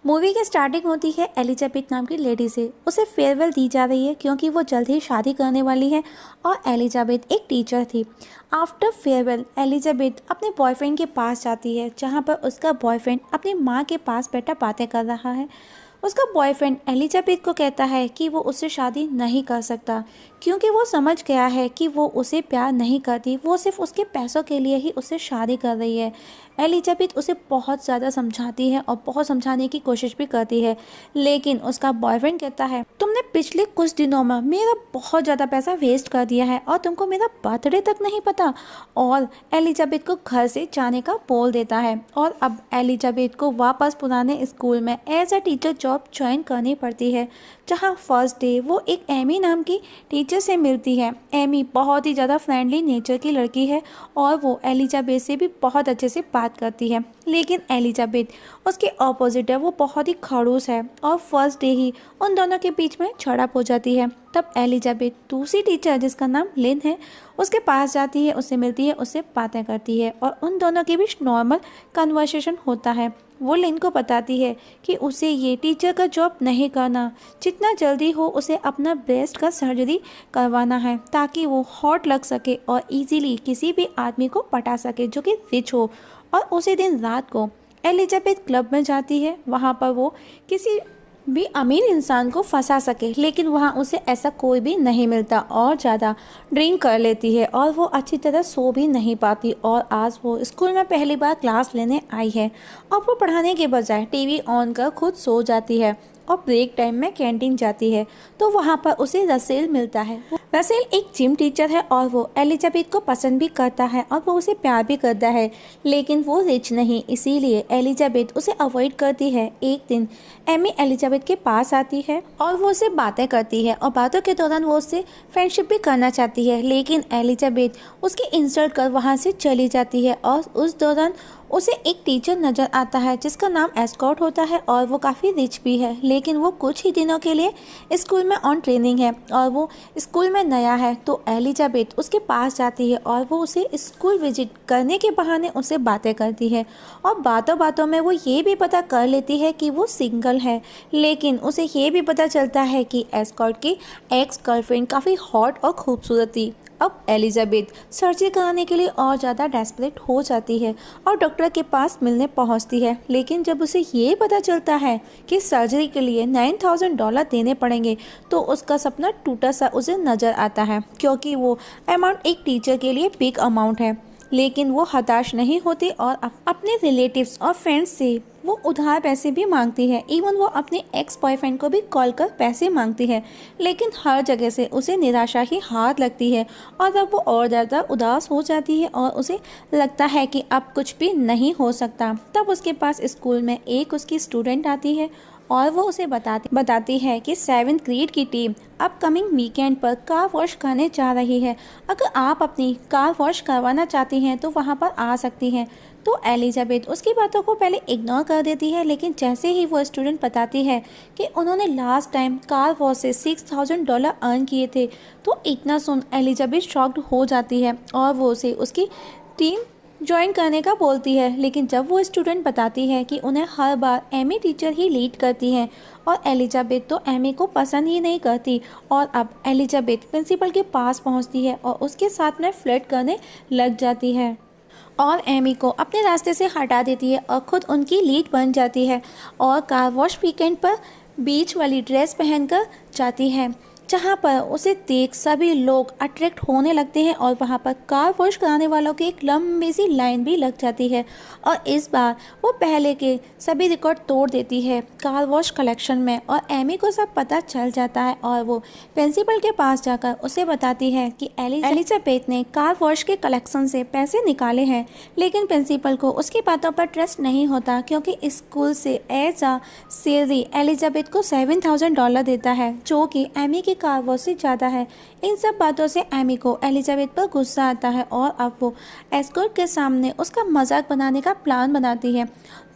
Movie की starting होती है एलिजाबेथ नाम की लेडी से। उसे फेयरवेल दी जा रही है क्योंकि वो जल्द ही शादी करने वाली है और एलिजाबेथ एक टीचर थी। आफ्टर फेयरवेल एलिजाबेथ अपने बॉयफ्रेंड के पास जाती है जहाँ पर उसका बॉयफ्रेंड अपनी माँ के पास बैठा बातें कर रहा है। उसका बॉयफ्रेंड एलिजाबेथ को कहता है कि वो उससे शादी नहीं कर सकता क्योंकि वो समझ गया है कि वो उसे प्यार नहीं करती, वो सिर्फ उसके पैसों के लिए ही उससे शादी कर रही है। एलिजाबेथ उसे बहुत ज़्यादा समझाती है और बहुत समझाने की कोशिश भी करती है, लेकिन उसका बॉयफ्रेंड कहता है तुमने पिछले कुछ दिनों में मेरा बहुत ज़्यादा पैसा वेस्ट कर दिया है और तुमको मेरा बर्थडे तक नहीं पता, और एलिजाबेथ को घर से जाने का बोल देता है। और अब एलिजाबेथ को वापस पुराने स्कूल में as a teacher job join करनी पड़ती है, जहाँ फर्स्ट डे वो एक एमी नाम की टीचर से मिलती है। एमी बहुत ही ज़्यादा फ्रेंडली नेचर की लड़की है और वो एलिजाबेथ से भी बहुत अच्छे से बात करती है, लेकिन एलिजाबेथ उसके ऑपोजिट है, वो बहुत ही खड़ूस है और फर्स्ट डे ही उन दोनों के बीच में झड़प हो जाती है। तब एलिजाबेथ दूसरी टीचर जिसका नाम लिन है उसके पास जाती है, उससे मिलती है, उससे बातें करती है और उन दोनों के बीच नॉर्मल कन्वर्सेशन होता है। वो लिन को बताती है कि उसे ये टीचर का जॉब नहीं करना, जितना जल्दी हो उसे अपना ब्रेस्ट का सर्जरी करवाना है ताकि वो हॉट लग सके और इजीली किसी भी आदमी को पटा सके जो कि रिच हो। और उसी दिन रात को एलिजाबेथ क्लब में जाती है, वहाँ पर वो किसी भी अमीर इंसान को फंसा सके, लेकिन वहाँ उसे ऐसा कोई भी नहीं मिलता और ज़्यादा ड्रिंक कर लेती है और वो अच्छी तरह सो भी नहीं पाती। और आज वो स्कूल में पहली बार क्लास लेने आई है और वो पढ़ाने के बजाय टीवी ऑन कर खुद सो जाती है और ब्रेक टाइम में कैंटीन जाती है तो वहाँ पर उसे रसेल मिलता है। रसेल एक जिम टीचर है और वो एलिजाबेथ को पसंद भी करता है और वो उसे प्यार भी करता है, लेकिन वो रिच नहीं, इसीलिए एलिजाबेथ उसे अवॉइड करती है। एक दिन एमी एलिजाबेथ के पास आती है और वो उससे बातें करती है और बातों के दौरान वो उससे फ्रेंडशिप भी करना चाहती है, लेकिन एलिजाबेथ उसकी इंसल्ट कर वहाँ से चली जाती है। और उस दौरान उसे एक टीचर नज़र आता है जिसका नाम एस्कॉट होता है और वो काफ़ी रिच भी है, लेकिन वो कुछ ही दिनों के लिए स्कूल में ऑन ट्रेनिंग है और वो स्कूल में नया है। तो एलिजाबेथ उसके पास जाती है और वो उसे स्कूल विजिट करने के बहाने उससे बातें करती है और बातों बातों में वो ये भी पता कर लेती है कि वो सिंगल है, लेकिन उसे ये भी पता चलता है कि एस्कॉट की एक्स गर्लफ्रेंड काफ़ी हॉट और खूबसूरत थी। अब एलिजाबेथ सर्जरी कराने के लिए और ज़्यादा डेस्परेट हो जाती है और डॉक्टर के पास मिलने पहुंचती है, लेकिन जब उसे ये पता चलता है कि सर्जरी के लिए $9,000 देने पड़ेंगे तो उसका सपना टूटा सा उसे नज़र आता है, क्योंकि वो अमाउंट एक टीचर के लिए बिग अमाउंट है। लेकिन वो हताश नहीं होती और अपने रिलेटिव्स और फ्रेंड्स से वो उधार पैसे भी मांगती है। इवन वो अपने एक्स बॉयफ्रेंड को भी कॉल कर पैसे मांगती है, लेकिन हर जगह से उसे निराशा ही हाथ लगती है और अब वो और ज़्यादा उदास हो जाती है और उसे लगता है कि अब कुछ भी नहीं हो सकता। तब उसके पास स्कूल में एक उसकी स्टूडेंट आती है और वो उसे बताती है कि 7th ग्रेड की टीम अपकमिंग वीकेंड पर कार वॉश करने जा रही है। अगर आप अपनी कार वॉश करवाना चाहती हैं तो वहाँ पर आ सकती हैं। तो एलिजाबेथ उसकी बातों को पहले इग्नोर कर देती है, लेकिन जैसे ही वो स्टूडेंट बताती है कि उन्होंने लास्ट टाइम कार वॉश से $6,000 अर्न किए थे, तो इतना सुन एलिजाबेथ शॉक्ड हो जाती है और वो उसे उसकी टीम ज्वाइन करने का बोलती है। लेकिन जब वो स्टूडेंट बताती है कि उन्हें हर बार एमी टीचर ही लीड करती हैं और एलिजाबेथ तो एमी को पसंद ही नहीं करती, और अब एलिजाबेथ प्रिंसिपल के पास पहुंचती है और उसके साथ में फ्लर्ट करने लग जाती है और एमी को अपने रास्ते से हटा देती है और ख़ुद उनकी लीड बन जाती है और कार वॉश वीकेंड पर बीच वाली ड्रेस पहनकर जाती है, जहाँ पर उसे देख सभी लोग अट्रैक्ट होने लगते हैं और वहाँ पर कार वॉश कराने वालों की एक लंबी सी लाइन भी लग जाती है। और इस बार वो पहले के सभी रिकॉर्ड तोड़ देती है कार वॉश कलेक्शन में और एमी को सब पता चल जाता है और वो प्रिंसिपल के पास जाकर उसे बताती है कि एलिजाबेथ ने कार वॉश के कलेक्शन से पैसे निकाले हैं, लेकिन प्रिंसिपल को उसकी बातों पर ट्रस्ट नहीं होता क्योंकि स्कूल से एज अ सैलरी एलिजाबेथ को $7,000 देता है, जो कि एमी की कार वॉश से ज़्यादा है। इन सब बातों से एमी को एलिजाबेथ पर गुस्सा आता है और अब वो एस्कॉट के सामने उसका मजाक बनाने का प्लान बनाती है।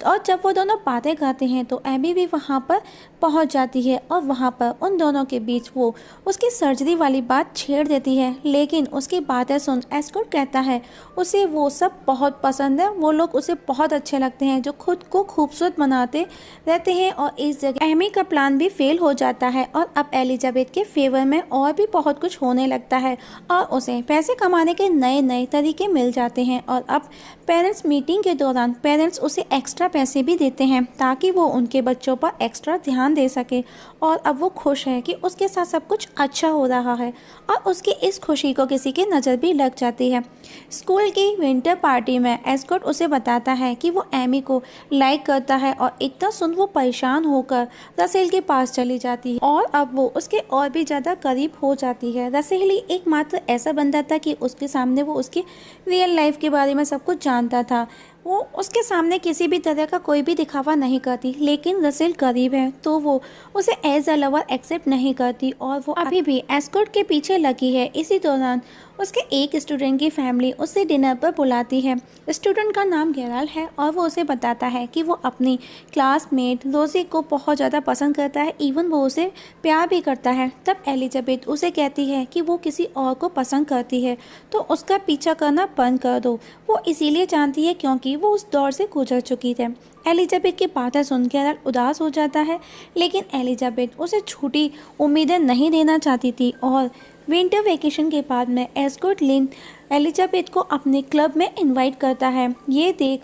और जब वो दोनों बातें करते हैं तो एमी भी वहाँ पर पहुँच जाती है और वहाँ पर उन दोनों के बीच वो उसकी सर्जरी वाली बात छेड़ देती है। लेकिन उसकी बातें सुन एस्कॉट कहता है उसे वो सब बहुत पसंद है, वो लोग उसे बहुत अच्छे लगते हैं जो खुद को खूबसूरत बनाते रहते हैं। और इस जगह एमी का प्लान भी फेल हो जाता है और अब एलिजाबेथ के फेवर में और भी बहुत कुछ होने लगता है और उसे पैसे कमाने के नए नए तरीके मिल जाते हैं। और अब पेरेंट्स मीटिंग के दौरान पेरेंट्स उसे एक्स्ट्रा पैसे भी देते हैं ताकि वो उनके बच्चों पर एक्स्ट्रा ध्यान दे सके। और अब वो खुश है कि उसके साथ सब कुछ अच्छा हो रहा है और उसकी इस खुशी को किसी की नज़र भी लग जाती है। स्कूल की विंटर पार्टी में एस्कॉट उसे बताता है कि वो एमी को लाइक करता है और इतना सुन वो परेशान होकर रसेल के पास चली जाती है और अब वो उसके और भी ज़्यादा करीब हो जाती है। रसेल ही एकमात्र ऐसा बंदा था कि उसके सामने वो उसकी रियल लाइफ के बारे में सब कुछ जानता था। वो उसके सामने किसी भी तरह का कोई भी दिखावा नहीं करती, लेकिन रसेल करीब है तो वो उसे एज अ लवर एक्सेप्ट नहीं करती और वो अभी भी एस्कॉट के पीछे लगी है। इसी दौरान उसके एक स्टूडेंट की फैमिली उसे डिनर पर बुलाती है। स्टूडेंट का नाम गेराल्ड है और वो उसे बताता है कि वो अपनी क्लासमेट रोजी को बहुत ज़्यादा पसंद करता है, इवन वो उसे प्यार भी करता है। तब एलिजाबेथ उसे कहती है कि वो किसी और को पसंद करती है तो उसका पीछा करना बंद कर दो। वो इसीलिए जानती है क्योंकि वो उस दौर से गुजर चुकी थी। एलिजाबेथ की बातें सुन गेराल्ड उदास हो जाता है, लेकिन एलिजाबेथ उसे झूठी उम्मीदें नहीं देना चाहती थी। और विंटर वेकेशन के बाद में एस्कॉट लिन एलिजाबेथ को अपने क्लब में इनवाइट करता है। ये देख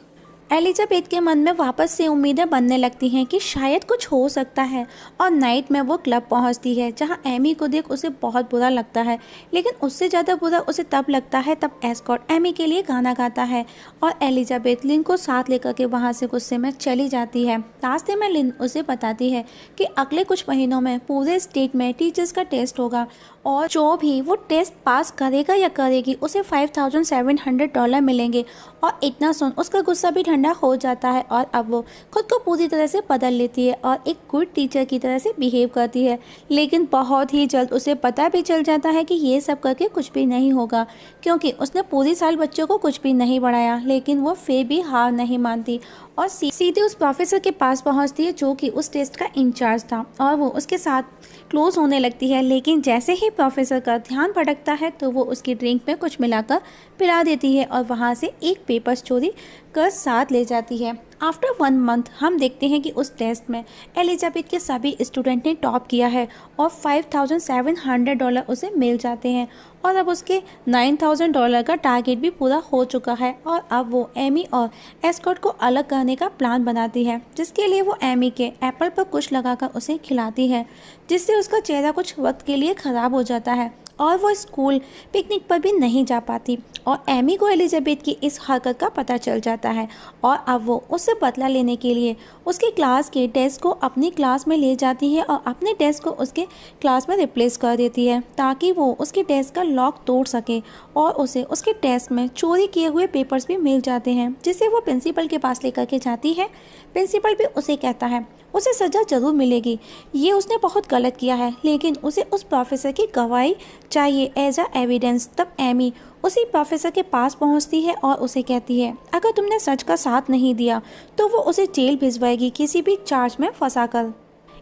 एलिजाबेथ के मन में वापस से उम्मीदें बनने लगती हैं कि शायद कुछ हो सकता है। और नाइट में वो क्लब पहुंचती है जहां एमी को देख उसे बहुत बुरा लगता है, लेकिन उससे ज़्यादा बुरा उसे तब लगता है तब एस्कॉट एमी के लिए गाना गाता है और एलिजाबेथ लिन को साथ लेकर के वहां से गुस्से में चली जाती है। रास्ते में लिन उसे बताती है कि अगले कुछ महीनों में पूरे स्टेट में टीचर्स का टेस्ट होगा और जो भी वो टेस्ट पास करेगा या करेगी उसे $5,700 मिलेंगे। और इतना सुन उसका गुस्सा भी ठंडा हो जाता है और अब वो खुद को पूरी तरह से बदल लेती है और एक गुड टीचर की तरह से बिहेव करती है। लेकिन बहुत ही जल्द उसे पता भी चल जाता है कि ये सब करके कुछ भी नहीं होगा, क्योंकि उसने पूरी साल बच्चों को कुछ भी नहीं पढ़ाया। लेकिन वो फिर भी हार नहीं मानती और सीधे उस प्रोफेसर के पास पहुंचती है जो कि उस टेस्ट का इंचार्ज था और वो उसके साथ क्लोज होने लगती है। लेकिन जैसे ही प्रोफेसर का ध्यान भटकता है तो वो उसकी ड्रिंक में कुछ मिलाकर पिला देती है और वहाँ से एक पेपर चोरी कर साथ ले जाती है। आफ्टर 1 मंथ हम देखते हैं कि उस टेस्ट में एलिजाबेथ के सभी स्टूडेंट ने टॉप किया है और $5,700 उसे मिल जाते हैं और अब उसके $9,000 का टारगेट भी पूरा हो चुका है। और अब वो एमी और एस्कॉट को अलग करने का प्लान बनाती है, जिसके लिए वो एमी के एप्पल पर कुछ लगाकर उसे खिलाती है, जिससे उसका चेहरा कुछ वक्त के लिए ख़राब हो जाता है और वो स्कूल पिकनिक पर भी नहीं जा पाती। और एमी को एलिजाबेथ की इस हरकत का पता चल जाता है और अब वो उससे बदला लेने के लिए उसके क्लास के डेस्क को अपनी क्लास में ले जाती है और अपने डेस्क को उसके क्लास में रिप्लेस कर देती है ताकि वो उसके डेस्क का लॉक तोड़ सके और उसे उसके डेस्क में चोरी किए हुए पेपर्स भी मिल जाते हैं, जिसे वो प्रिंसिपल के पास लेकर के जाती है। प्रिंसिपल भी उसे कहता है उसे सज़ा ज़रूर मिलेगी, ये उसने बहुत गलत किया है, लेकिन उसे उस प्रोफेसर की गवाही चाहिए एज अ एविडेंस। तब एमी उसी प्रोफेसर के पास पहुंचती है और उसे कहती है अगर तुमने सच का साथ नहीं दिया तो वो उसे जेल भिजवाएगी किसी भी चार्ज में फंसाकर।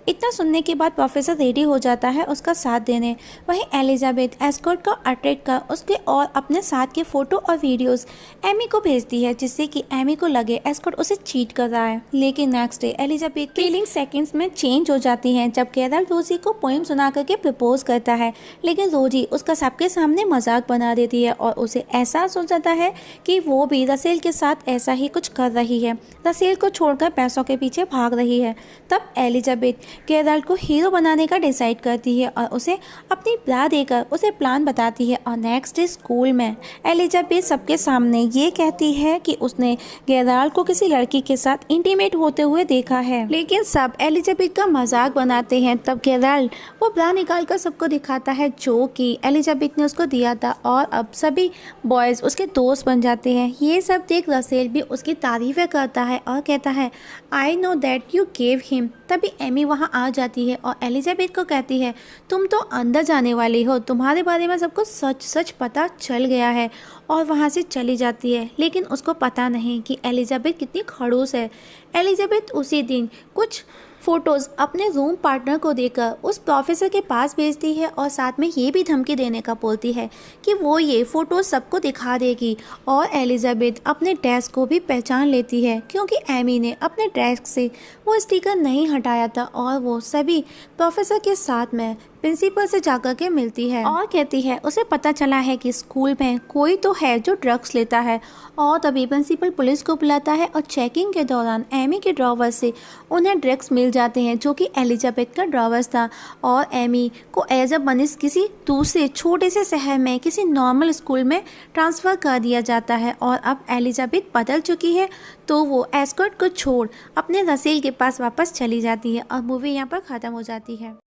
इतना सुनने के बाद प्रोफेसर रेडी हो जाता है उसका साथ देने। वहीं एलिजाबेथ एस्कॉट को अट्रैक्ट कर उसके और अपने साथ के फ़ोटो और वीडियोस एमी को भेजती है, जिससे कि एमी को लगे एस्कॉट उसे चीट कर रहा है। लेकिन नेक्स्ट डे एलिजाबेथ की फीलिंग सेकंड्स में चेंज हो जाती हैं जब गेराल्ड रोजी को पोएम सुना करके प्रपोज करता है, लेकिन रोजी उसका सबके सामने मजाक बना देती है और उसे एहसास हो जाता है कि वो भी रसेल के साथ ऐसा ही कुछ कर रही है, रसेल को छोड़कर पैसों के पीछे भाग रही है। तब एलिजाबेथ गेराल्ड को हीरो बनाने का डिसाइड करती है और उसे अपनी ब्रा देकर उसे प्लान बताती है। और नेक्स्ट डे स्कूल में एलिजाबेथ सबके सामने ये कहती है कि उसने गेराल्ड को किसी लड़की के साथ इंटीमेट होते हुए देखा है, लेकिन सब एलिजाबेथ का मजाक बनाते हैं। तब गेराल्ड वो ब्रा निकाल कर सबको दिखाता है जो कि एलिजाबेथ ने उसको दिया था और अब सभी बॉयज़ उसके दोस्त बन जाते हैं। ये सब देख रसेल भी उसकी तारीफें करता है और कहता है I know that you gave him. तभी एमी वहाँ आ जाती है और एलिजाबेथ को कहती है तुम तो अंदर जाने वाली हो, तुम्हारे बारे में सबको सच सच पता चल गया है। और वहाँ से चली जाती है, लेकिन उसको पता नहीं कि एलिजाबेथ कितनी खड़ूस है। एलिजाबेथ उसी दिन कुछ फ़ोटोज़ अपने रूम पार्टनर को देकर उस प्रोफेसर के पास भेजती है और साथ में ये भी धमकी देने का बोलती है कि वो ये फ़ोटोज़ सबको दिखा देगी। और एलिजाबेथ अपने डेस्क को भी पहचान लेती है क्योंकि एमी ने अपने डेस्क से वो स्टिकर नहीं हटाया था और वो सभी प्रोफेसर के साथ में प्रिंसिपल से जाकर के मिलती है और कहती है उसे पता चला है कि स्कूल में कोई तो है जो ड्रग्स लेता है। और तभी प्रिंसिपल पुलिस को बुलाता है और चेकिंग के दौरान एमी के ड्रॉवर से उन्हें ड्रग्स मिल जाते हैं जो कि एलिजाबेथ का ड्रॉवर्स था। और एमी को एज अ बनिश किसी दूसरे छोटे से शहर में किसी नॉर्मल स्कूल में ट्रांसफ़र कर दिया जाता है। और अब एलिजाबेथ बदल चुकी है तो वो एस्कॉर्ट को छोड़ अपने रसेल के पास वापस चली जाती है और मूवी यहाँ पर ख़त्म हो जाती है।